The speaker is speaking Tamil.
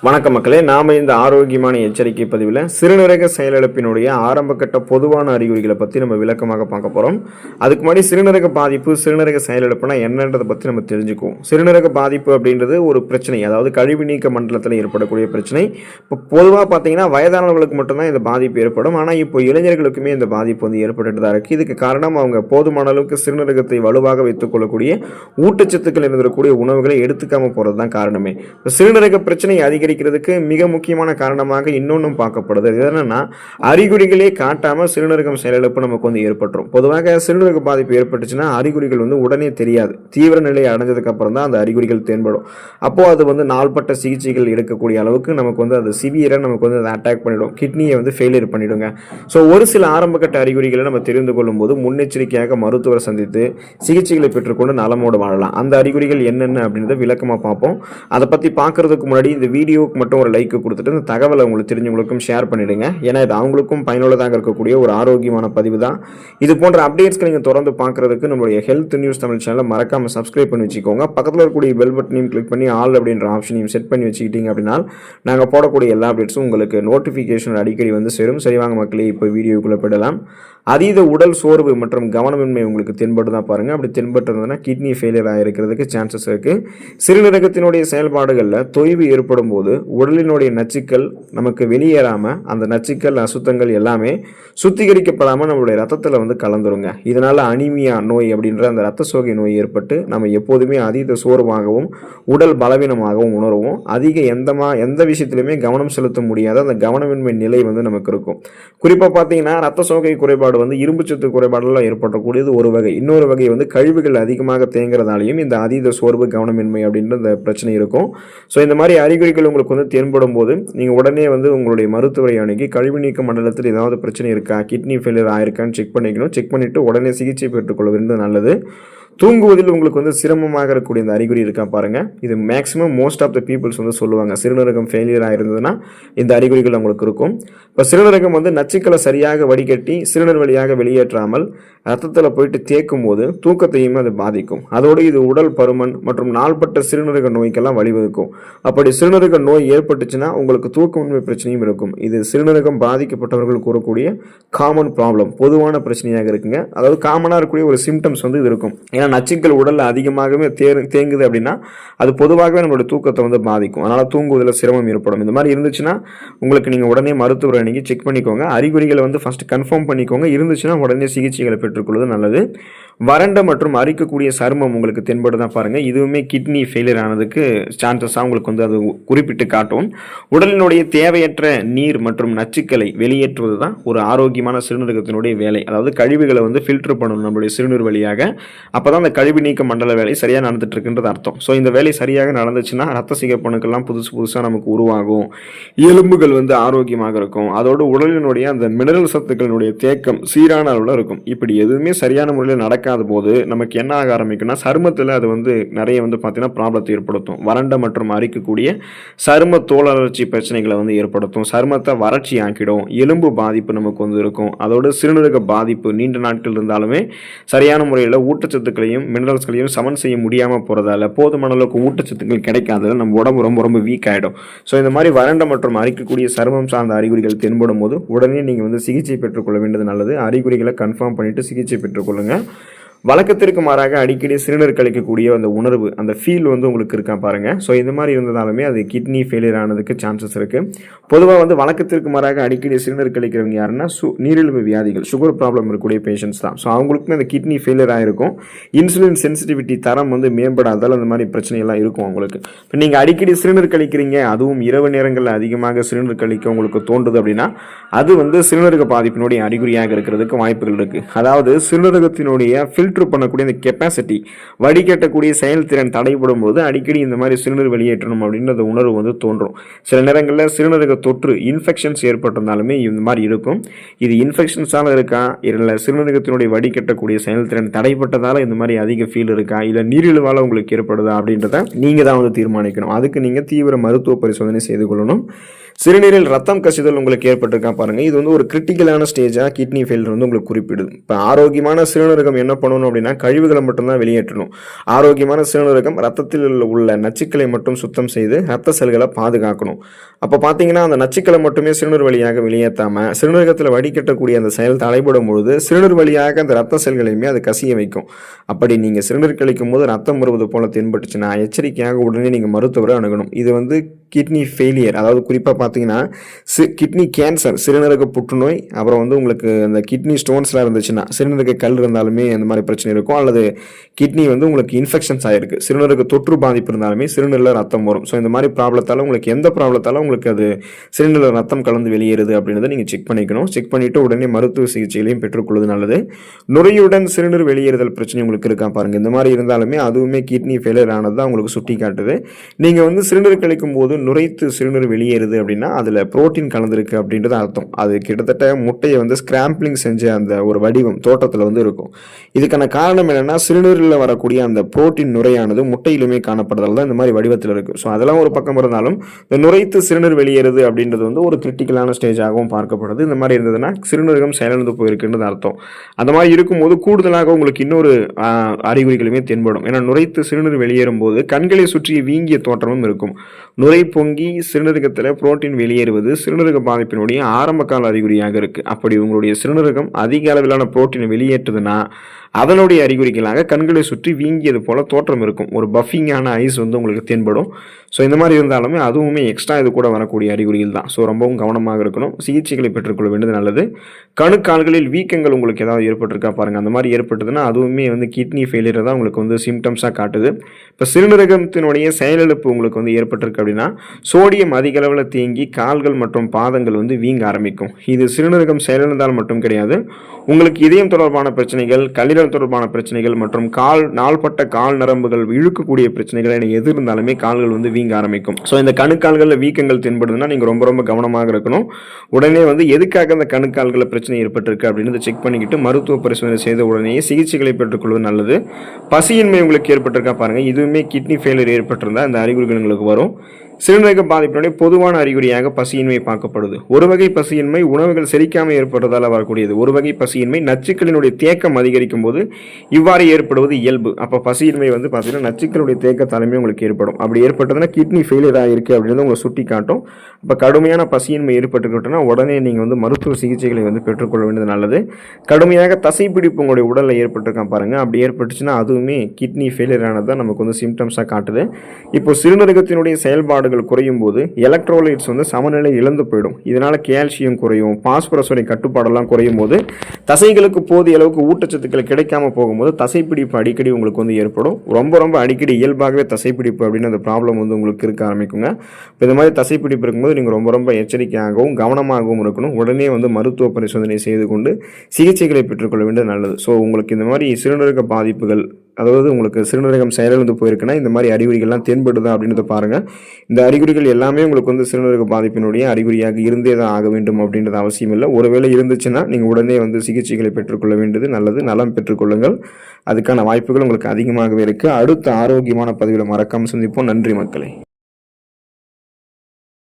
வணக்க மக்களே, நாம இந்த ஆரோக்கியமான எச்சரிக்கை பதிவில் சிறுநீரக செயலிழப்பினுடைய ஆரம்பகட்ட பொதுவான அறிகுறிகளை பற்றி நம்ம விளக்கமாக பார்க்க போகிறோம். அதுக்கு முன்னாடி சிறுநீரக பாதிப்பு, சிறுநீரக செயலிழப்புனா என்னன்றதை பற்றி நம்ம தெரிஞ்சுக்குவோம். சிறுநீரக பாதிப்பு அப்படின்றது ஒரு பிரச்சனை, அதாவது கழிவு நீக்க மண்டலத்தில் ஏற்படக்கூடிய பிரச்சனை. இப்போ பொதுவாக பார்த்தீங்கன்னா வயதானவர்களுக்கு மட்டும்தான் இந்த பாதிப்பு ஏற்படும். ஆனால் இப்போ இளைஞர்களுக்குமே இந்த பாதிப்பு வந்து ஏற்பட்டு தான் இருக்குது. இதுக்கு காரணம் அவங்க போதுமான அளவுக்கு சிறுநீரகத்தை வலுவாக வைத்துக் கொள்ளக்கூடிய ஊட்டச்சத்துக்கள் இருந்திருக்கக்கூடிய உணவுகளை எடுத்துக்காம போகிறது தான் காரணமே. இப்போ சிறுநீரக பிரச்சனை அதிகரிக்கிறதுக்கு மிக முக்கியமான காரணமாக இன்னொன்னும் பார்க்கப்படுது. இது என்னன்னா, அறிகுறிகளே காட்டாம சிறுநீரகம் செயலிழப்பு நமக்கு வந்து ஏற்பட்டுரும். பொதுவாக சிறுநீரக பாதிப்பு ஏற்பட்டுச்சுன்னா அறிகுறிகள் வந்து உடனே தெரியாது. தீவிர நிலையை அடைஞ்சதுக்கு அப்புறம் தான் அந்த அறிகுறிகள் தென்படும். அப்போ அது வந்து நாள்பட்ட சிகிச்சைகள் எடுக்கக்கூடிய அளவுக்கு நமக்கு வந்து அது சிவியரா நமக்கு வந்து அதை அட்டாக் பண்ணிடும், கிட்னியை வந்து ஃபெயிலியர் பண்ணிடுங்க. ஸோ ஒரு சில ஆரம்பகட்ட அறிகுறிகளை நம்ம தெரிந்து கொள்ளும் போது முன்னெச்சரிக்கையாக மருத்துவரை சந்தித்து சிகிச்சைகளை பெற்றுக்கொண்டு நலமோடு வாழலாம். அந்த அறிகுறிகள் என்னென்ன அப்படின்றத விளக்கமாக பார்ப்போம். அதை பற்றி பார்க்கறதுக்கு முன்னாடி இந்த வீடியோவுக்கு மட்டும் ஒரு லைக் கொடுத்துட்டு இந்த தகவலை உங்களுக்கு தெரிஞ்சவங்களுக்கும் ஷேர் பண்ணிடுங்க. ஏன்னா இது அவங்களுக்கும் பயனுள்ளதாக இருக்கக்கூடிய ஒரு ஆரோக்கியமான பதிவு தான். இது போன்ற அப்டேட்ஸ்க்கு நீங்கள் தொடர்ந்து பார்க்கறதுக்கு நம்மளுடைய ஹெல்த் நியூஸ் தமிழ் சேனலை மறக்காம சப்ஸ்கிரைப் பண்ணி வச்சுக்கோங்க. பக்கத்தில் இருக்கக்கூடிய பெல் பட்டனையும் கிளிக் பண்ணி ஆல் அப்படின்ற ஆப்ஷனையும் செட் பண்ணி வச்சுக்கிட்டீங்க அப்படின்னா நாங்கள் போடக்கூடிய எல்லா அப்டேட்ஸும் உங்களுக்கு நோட்டிஃபிகேஷன் அடிக்கடி வந்து சேரும். சரிவாங்க மக்களே, இப்போ வீடியோக்குள்ளே போயிடலாம். அதீத உடல் சோர்வு மற்றும் கவனமின்மை உங்களுக்கு தென்பட்டு தான் பாருங்கள். அப்படி தென்பட்டு இருந்ததுன்னா கிட்னி ஃபெயிலியர் ஆகிருக்கிறதுக்கு சான்சஸ் இருக்குது. சிறுநீரகத்தினுடைய செயல்பாடுகளில் தொய்வு ஏற்படும் போது உடலினுடைய நச்சுக்கள் நமக்கு வெளியேறாமல் அந்த நச்சுக்கள் அசுத்தங்கள் எல்லாமே சுத்திகரிக்கப்படாமல் நம்மளுடைய ரத்தத்தில் வந்து கலந்துருங்க. இதனால் அனீமியா நோய் அப்படின்ற அந்த ரத்த சோகை நோய் ஏற்பட்டு நம்ம எப்போதுமே அதீத சோர்வாகவும் உடல் பலவீனமாகவும் உணர்வோம். அதிக எந்த விஷயத்திலுமே கவனம் செலுத்த முடியாத அந்த கவனமின்மை நிலை வந்து நமக்கு இருக்கும். குறிப்பாக பார்த்தீங்கன்னா ரத்த சோகை குறைபாடு வந்து இரும்புச்சத்து குறைபாடெல்லாம் ஏற்படக்கூடியது ஒரு வகை. இன்னொரு வகை வந்து கழிவுகள் அதிகமாக தேங்குறதாலையும் இந்த அதீத சோர்வு கவனமின்மை அப்படின்ற இந்த பிரச்சனை இருக்கும். ஸோ இந்த மாதிரி அறிகுறிகள் உங்களுக்கு வந்து தென்படும் போது நீங்கள் உடனே வந்து உங்களுடைய மருத்துவரை அணுகி கழிவு நீக்க மண்டலத்தில் ஏதாவது பிரச்சனை இருக்கா, கிட்னி ஃபெயிலியர் ஆயிருக்கான்னு செக் பண்ணிக்கணும். செக் பண்ணிவிட்டு உடனே சிகிச்சை பெற்றுக்கொள்ள வேண்டியது நல்லது. தூங்குவதில் உங்களுக்கு வந்து சிரமமாக இருக்கக்கூடிய இந்த அறிகுறி இருக்கா பாருங்க. இது maximum most of the peoples வந்து சொல்லுவாங்க, சிறுநீரகம் ஃபெயிலியர் ஆயிருந்ததுன்னா இந்த அறிகுறிகள் உங்களுக்கு இருக்கும். இப்போ சிறுநீரகம் வந்து நச்சுக்களை சரியாக வடிகட்டி சிறுநீர் வழியாக வெளியேற்றாமல் ரத்தத்தில் போயிட்டு தேக்கும் போது தூக்கத்தையுமே அது பாதிக்கும். அதோடு இது உடல் பருமன் மற்றும் நாள்பட்ட சிறுநீரக நோய்க்கெல்லாம் வழிவகுக்கும். அப்படி சிறுநீரக நோய் ஏற்பட்டுச்சுன்னா உங்களுக்கு தூக்கமின்மை பிரச்சனையும் இருக்கும். இது சிறுநீரகம் பாதிக்கப்பட்டவர்கள் கூறக்கூடிய காமன் ப்ராப்ளம், பொதுவான பிரச்சனையாக இருக்குங்க. அதாவது காமனாக இருக்கக்கூடிய ஒரு சிம்டம்ஸ் வந்து இது இருக்கும். ஏன்னா நச்சுக்கள் உடல்ல அதிகமாகவே தேங்குது அப்படின்னா அது பொதுவாகவே நம்மளோட தூக்கத்தை வந்து பாதிக்கும். அதனால தூங்குவதில் சிரமம் ஏற்படும். இந்த மாதிரி இருந்துச்சுன்னா உங்களுக்கு நீங்கள் உடனே மருத்துவரை அணுகி செக் பண்ணிக்கோங்க. அறிகுறிகளை வந்து ஃபர்ஸ்ட் கன்ஃபார்ம் பண்ணிக்கோங்க. இருந்துச்சுன்னா உடனே சிகிச்சைகளை பெற்றுக்கொள்வது நல்லது. வறண்ட மற்றும் அரிக்கக்கூடிய சருமம் உங்களுக்கு தென்படு தான் பாருங்கள். இதுவுமே கிட்னி ஃபெயிலியர் ஆனதுக்கு சான்சஸாக உங்களுக்கு வந்து அது குறிப்பிட்டு காட்டும். உடலினுடைய தேவையற்ற நீர் மற்றும் நச்சுக்களை வெளியேற்றுவது தான் ஒரு ஆரோக்கியமான சிறுநீரகத்தினுடைய வேலை. அதாவது கழிவுகளை வந்து ஃபில்டர் பண்ணணும் நம்மளுடைய சிறுநீர் வழியாக. அப்போ தான் அந்த கழிவு நீக்க மண்டல வேலை சரியாக நடந்துட்டு இருக்குன்றது அர்த்தம். ஸோ இந்த வேலை சரியாக நடந்துச்சுன்னா ரத்த சிகப்பணுக்கெல்லாம் புதுசாக நமக்கு உருவாகும். எலும்புகள் வந்து ஆரோக்கியமாக இருக்கும். அதோடு உடலினுடைய அந்த மினரல் சத்துக்களினுடைய தேக்கம் சீரான அளவில் இருக்கும். இப்படி எதுவுமே சரியான முறையில் நடக்காத போது நமக்கு என்ன ஆக ஆரம்பிக்கும்னா சருமத்தில் அது வந்து நிறைய வந்து பார்த்தீங்கன்னா ப்ராப்ளத்தை ஏற்படுத்தும். வறண்ட மற்றும் அரிக்கக்கூடிய சரும தோல் அழற்சி பிரச்சனைகளை வந்து ஏற்படுத்தும். சருமத்தை வறட்சி ஆக்கிடும். எலும்பு பாதிப்பு நமக்கு வந்து இருக்கும். அதோடு சிறுநீரக பாதிப்பு நீண்ட நாட்கள் இருந்தாலுமே சரியான முறையில் ஊட்டச்சத்துக்களையும் மினரல்ஸ்களையும் சமன் செய்ய முடியாமல் போகிறதால போதுமான அளவுக்கு ஊட்டச்சத்துக்கள் கிடைக்காததால் நம்ம உடம்பு ரொம்ப ரொம்ப வீக் ஆகிடும். ஸோ இந்த மாதிரி வறண்ட மற்றும் அரிக்கக்கூடிய சருமம் சார்ந்த அறிகுறிகள் தென்படும் போது உடனே நீங்கள் வந்து சிகிச்சை பெற்றுக்கொள்ள வேண்டியது நல்லது. அறிகுறிகளை கன்ஃபார்ம் பண்ணிவிட்டு சிகிச்சை பெற்றுக்கொள்ளுங்க. வழக்கத்திற்கு மாறாக அடிக்கடி சிறுநீர் கழிக்கக்கூடிய அந்த உணர்வு, அந்த ஃபீல் வந்து உங்களுக்கு இருக்கா பாருங்க. ஸோ இந்த மாதிரி இருந்ததாலுமே அது கிட்னி ஃபெயிலியர் ஆனதுக்கு சான்சஸ் இருக்கு. பொதுவாக வந்து வழக்கத்திற்கு மாறாக அடிக்கடி சிறுநீர் கழிக்கிறவங்க யாருன்னா நீரிழிவு வியாதிகள், சுகர் ப்ராப்ளம் இருக்கக்கூடிய பேஷண்ட்ஸ் தான். ஸோ அவங்களுக்குமே அந்த கிட்னி ஃபெயிலியர் ஆகிருக்கும். இன்சுலின் சென்சிட்டிவிட்டி தரம் வந்து மேம்படாதால் அந்த மாதிரி பிரச்சனைகள்லாம் இருக்கும் அவங்களுக்கு. இப்போ நீங்கள் அடிக்கடி சிறுநீர் கழிக்கிறீங்க, அதுவும் இரவு நேரங்களில் அதிகமாக சிறுநீர் கழிக்க உங்களுக்கு தோன்றுது அப்படின்னா அது வந்து சிறுநீரக பாதிப்பினுடைய அறிகுறியாக இருக்கிறதுக்கு வாய்ப்புகள் இருக்கு. அதாவது சிறுநீரகத்தினுடைய ஃபில்டர் பண்ணக்கூடிய இந்த கெப்பாசிட்டி, வடிகட்டக்கூடிய செயல்திறன் தடைபடும் போது அடிக்கடி இந்த மாதிரி சிறுநீர் வெளியேற்றணும் அப்படின்ற உணர்வு வந்து தோன்றும். சில நேரங்களில் சிறுநீரக தொற்று இன்ஃபெக்ஷன்ஸ் ஏற்பட்டிருந்தாலுமே இந்த மாதிரி இருக்கும். இது இன்ஃபெக்ஷன்ஸால இருக்கா, இல்லை சிறுநீரகத்தினுடைய வடிகட்டக்கூடிய செயல்திறன் தடைப்பட்டதால இந்த மாதிரி அதிக ஃபீல் இருக்கா, இல்லை நீரிழிவால உங்களுக்கு ஏற்படுதா அப்படின்றத நீங்கள் தான் வந்து தீர்மானிக்கணும். அதுக்கு நீங்கள் தீவிர மருத்துவ பரிசோதனை செய்து கொள்ளணும். சிறுநீரில் ரத்தம் கசிதல் உங்களுக்கு ஏற்பட்டிருக்கா பாருங்க. இது வந்து ஒரு கிரிட்டிக்கலான ஸ்டேஜாக கிட்னி ஃபெயிலியர் வந்து உங்களுக்கு குறிப்பிடுது. இப்போ ஆரோக்கியமான சிறுநீரகம் என்ன பண்ணும் பண்ணணும் அப்படின்னா கழிவுகளை மட்டும்தான் வெளியேற்றணும். ஆரோக்கியமான சிறுநீரகம் ரத்தத்தில் உள்ள நச்சுக்களை மட்டும் சுத்தம் செய்து ரத்த செல்களை பாதுகாக்கணும். அப்போ பார்த்தீங்கன்னா அந்த நச்சுக்களை மட்டுமே சிறுநீர் வழியாக வெளியேற்றாமல் சிறுநீரகத்தில் வடிகட்டக்கூடிய அந்த செயல் தடைபடும் பொழுது சிறுநீர் வழியாக அந்த ரத்த செல்களையுமே அது கசிய வைக்கும். அப்படி நீங்கள் சிறுநீர் கழிக்கும் போது ரத்தம் வருவது போல தென்பட்டுச்சுன்னா எச்சரிக்கையாக உடனே நீங்கள் மருத்துவரை அணுகணும். இது கிட்னி ஃபெயிலியர், அதாவது குறிப்பாக பார்த்தீங்கன்னா கிட்னி கேன்சர், சிறுநீரக புற்றுநோய், அப்புறம் உங்களுக்கு அந்த கிட்னி ஸ்டோன்ஸ்லாம் இருந்துச்சுன்னா சிறுநீரக கல் இருந்தாலுமே அந்த மாதிரி பிரச்சனை இருக்கும். அல்லது கிட்னி உங்களுக்கு இன்ஃபெக்ஷன்ஸ் ஆகிருக்கு, சிறுநீரக தொற்று பாதிப்பு இருந்தாலுமே சிறுநீரில் ரத்தம் வரும். ஸோ இந்த மாதிரி ப்ராப்ளத்தால் உங்களுக்கு எந்த ப்ராப்ளத்தாலும் உங்களுக்கு அது சிறுநீரில் ரத்தம் கலந்து வெளியேறுது அப்படின்றத நீங்கள் செக் பண்ணிக்கணும். செக் பண்ணிவிட்டு உடனே மருத்துவ சிகிச்சைகளையும் பெற்றுக்கொள்வது நல்லது. நுரையுடன் சிறுநீர் வெளியேறுதல் பிரச்சனை உங்களுக்கு இருக்கா பாருங்கள். இந்த மாதிரி இருந்தாலுமே அதுவுமே கிட்னி ஃபெயிலியர் ஆனது தான் உங்களுக்கு சுட்டி காட்டுது. நீங்கள் சிறுநீர் கழிக்கும் போது நுரைத்து சிறுநீர் வெளியேறுது அப்படின்னா அதில் புரோட்டீன் கலந்துருக்கு அப்படின்றது அர்த்தம். அது கிட்டத்தட்ட முட்டையை ஸ்கிராம்பிளிங் செஞ்ச அந்த ஒரு வடிவம் தோட்டத்தில் இருக்கும். இதுக்கான காரணம் என்னென்னா சிறுநீரில் வரக்கூடிய அந்த புரோட்டீன் நுரையானது முட்டையிலுமே காணப்படுறதால தான் இந்த மாதிரி வடிவத்தில் இருக்குது. ஸோ அதெல்லாம் ஒரு பக்கம் இருந்தாலும் இந்த நுரைத்து சிறுநீர் வெளியேறுது அப்படின்றது ஒரு கிரிட்டிக்கலான ஸ்டேஜாகவும் பார்க்கப்படுது. இந்த மாதிரி இருந்ததுன்னா சிறுநீரகம் செயலிழந்து போயிருக்குன்றது அர்த்தம். அந்த மாதிரி இருக்கும்போது கூடுதலாக உங்களுக்கு இன்னொரு அறிகுறிகளுமே தென்படும். ஏன்னா நுரைத்து சிறுநீர் வெளியேறும் போது கண்களை சுற்றிய வீங்கிய தோற்றமும் இருக்கும். நுரை பொங்கி சிறுநீரகத்தில் புரோட்டீன் வெளியேறுவது சிறுநீரக பாதிப்பினுடைய ஆரம்ப கால அறிகுறியாக இருக்குது. அப்படி உங்களுடைய சிறுநீரகம் அதிக அளவிலான புரோட்டீனை வெளியேற்றுதுன்னா அதனுடைய அறிகுறிகளாக கண்களை சுற்றி வீங்கியது போல தோற்றம் இருக்கும். ஒரு பஃபிங்கான ஐஸ் உங்களுக்கு தென்படும். ஸோ இந்த மாதிரி இருந்தாலுமே அதுவுமே எக்ஸ்ட்ரா இது கூட வரக்கூடிய அறிகுறிகள் தான். ஸோ ரொம்பவும் கவனமாக இருக்கணும். சிகிச்சைகளை பெற்றுக்கொள்ள வேண்டியது நல்லது. கணுக்கால்களில் வீக்கங்கள் உங்களுக்கு ஏதாவது ஏற்பட்டிருக்கா பாருங்கள். அந்த மாதிரி ஏற்பட்டதுன்னா அதுவுமே கிட்னி ஃபெயிலியர் தான் உங்களுக்கு சிம்டம்ஸாக காட்டுது. இப்போ சிறுநீரகத்தினுடைய செயலிழப்பு உங்களுக்கு ஏற்பட்டிருக்கு அப்படின்னா சோடியம் அதிக அளவில் தேங்கி கால்கள் மற்றும் பாதங்கள் வீங்க ஆரம்பிக்கும். இது சிறுநீரகம் செயலிழந்தால் மட்டும் கிடையாது, உங்களுக்கு இதயம் தொடர்பான பிரச்சனைகள், கல்லீரல் தொடர்பான பிரச்சனைகள் மற்றும் நாள்பட்ட கால் நரம்புகள் இழுக்கக்கூடிய பிரச்சனைகள் என எது இருந்தாலுமே கால்கள் வீங்க ஆரம்பிக்கும். ஸோ இந்த கணுக்கால்களில் வீக்கங்கள் தென்படுதுன்னா நீங்கள் ரொம்ப ரொம்ப கவனமாக இருக்கணும். உடனே எதுக்காக அந்த கணுக்கால்களில் பிரச்சனை ஏற்பட்டிருக்கு அப்படின்னு செக் பண்ணிக்கிட்டு மருத்துவ பரிசோதனை செய்த உடனே சிகிச்சைகளை பெற்றுக்கொள்வது நல்லது. பசியின்மை உங்களுக்கு ஏற்பட்டிருக்கா பாருங்கள். இதுவுமே கிட்னி ஃபெயிலியர் ஏற்பட்டிருந்தால் அந்த அறிகுறிகள் உங்களுக்கு வரும். சிறுநீரக பாதிப்பினுடைய பொதுவான அறிகுறியாக பசியின்மை பார்க்கப்படுது. ஒரு வகை பசியின்மை உணவுகள் செரிக்காமல் ஏற்படுறதால வரக்கூடியது. ஒரு வகை பசியின்மை நச்சுக்களினுடைய தேக்கம் அதிகரிக்கும் போது இவ்வாறு ஏற்படுவது இயல்பு. அப்போ பசியின்மை பார்த்தீங்கன்னா நச்சுக்களுடைய தேக்கத்தாலுமே உங்களுக்கு ஏற்படும். அப்படி ஏற்பட்டதுன்னா கிட்னி ஃபெயிலியர் ஆகிருக்கு அப்படின்னு உங்களை சுட்டி காட்டும். இப்போ கடுமையான பசியின்மை ஏற்பட்டுக்கிட்டோன்னா உடனே நீங்கள் மருத்துவ சிகிச்சைகளை பெற்றுக்கொள்ள வேண்டியது நல்லது. கடுமையாக தசைப்பிடிப்பு உங்களுடைய உடலில் ஏற்பட்டிருக்கான் பாருங்கள். அப்படி ஏற்பட்டுச்சுன்னா அதுவுமே கிட்னி ஃபெயிலியர் ஆனது தான் நமக்கு சிம்டம்ஸாக காட்டுது. இப்போ சிறுநீரகத்தினுடைய செயல்பாடு குறையும் போது எலக்ட்ரோலைட்ஸ் சமநிலை இழந்து போயிடும். இதனால கால்சியம் குறையும், பாஸ்பரஸோட கட்டுப்பாடெல்லாம் குறையும் போது தசைகளுக்கு போதிய அளவுக்கு ஊட்டச்சத்துக்கள் கிடைக்காம போகும்போது தசைப்பிடிப்பு அடிக்கடி உங்களுக்கு ஏற்படும். ரொம்ப ரொம்ப அடிக்கடி இயல்பாகவே தசைப்பிடிப்பு அப்படின்னு அந்த ப்ராப்ளம் உங்களுக்கு இருக்க ஆரம்பிக்குங்க. இந்த மாதிரி தசைப்பிடிப்பு இருக்கும்போது நீங்கள் ரொம்ப ரொம்ப எச்சரிக்கையாகவும் கவனமாகவும் இருக்கணும். உடனே மருத்துவ பரிசோதனை செய்து கொண்டு சிகிச்சைகளை பெற்றுக்கொள்ள வேண்டியது நல்லது. ஸோ உங்களுக்கு இந்த மாதிரி சிறுநீரக பாதிப்புகள், அதாவது உங்களுக்கு சிறுநீரகம் செயலிழந்து போயிருக்குன்னா இந்த மாதிரி அறிகுறிகள்லாம் தென்படுதா அப்படின்றத பாருங்கள். இந்த அறிகுறிகள் எல்லாமே உங்களுக்கு சிறுநீரக பாதிப்பினுடைய அறிகுறியாக இருந்தே தான் ஆக வேண்டும் அப்படின்றது அவசியம் இல்லை. ஒருவேளை இருந்துச்சுன்னா நீங்கள் உடனே சிகிச்சைகளை பெற்றுக்கொள்ள வேண்டியது நல்லது. நலம் பெற்றுக்கொள்ளுங்கள். அதுக்கான வாய்ப்புகள் உங்களுக்கு அதிகமாகவே இருக்குது. அடுத்த ஆரோக்கியமான பதிவில் மறக்காமல் சந்திப்போம். நன்றி மக்களே.